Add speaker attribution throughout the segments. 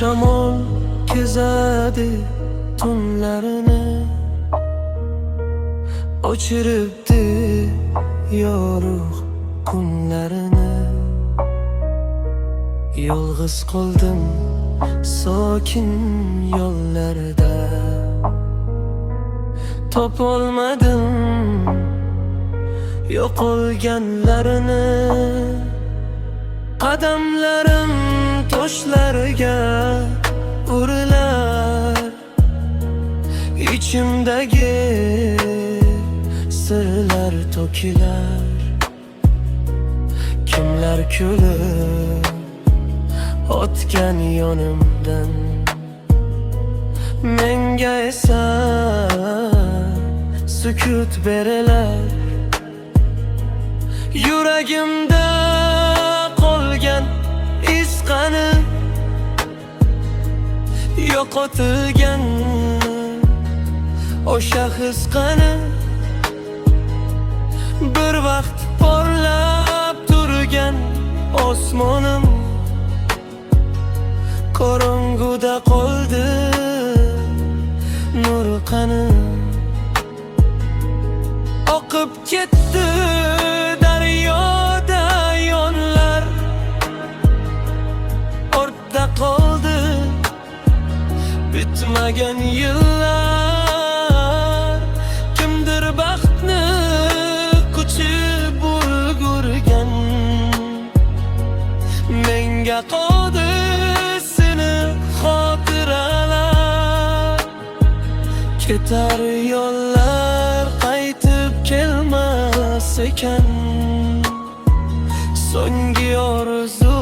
Speaker 1: Shamol kezadi tunlarini, o'chiribdi yorug' kunlarini. Yolg'iz qoldim sokin yo'llarda, topolmadim yo'qolganlarini. Qadamlarim toshlarga urilar, ichimdagi sirlar to'kilar. Kimlar kulib o'tgan yonimdan, menga esa sukut berilar. Yuragimda qolgan iz qani, yo'qotilgan o'sha his qani. Bir vaqt porlab turgan osmonim qorong'uda qoldi, nur qani. Oqib ketdi daryoda yonlar, ortda qoldi bitmagan yillar. Kimdir baxtni quchib ulgurgan, menga qoldi seni xotiralar. Ketar yo'llar qaytib kelmas ekan, so'nggi orzu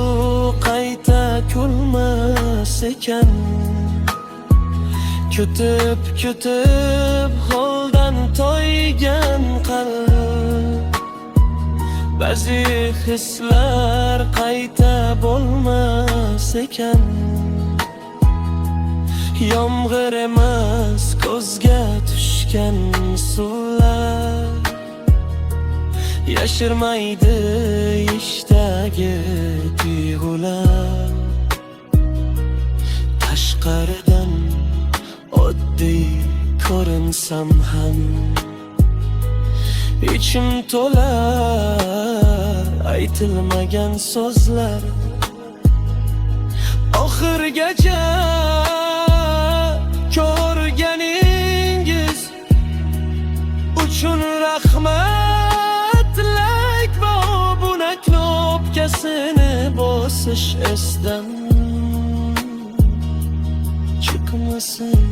Speaker 1: qayta kulmas ekan. Kutib holdan toygan qalb, ba'zi hislar qayta bo'lmas ekan. Yomg'ir emas ko'zga tushgan suvlar, yashirmaydi ishdagi tuyg'ular. Tashqaridan oddiy ko'rinsam ham, ichim to'lar aytilmagan so'zlar. Oxirgacha ko'rganingiz uchun rahmat. Lak va obuna knopkasini bosish esdan chiqmasin.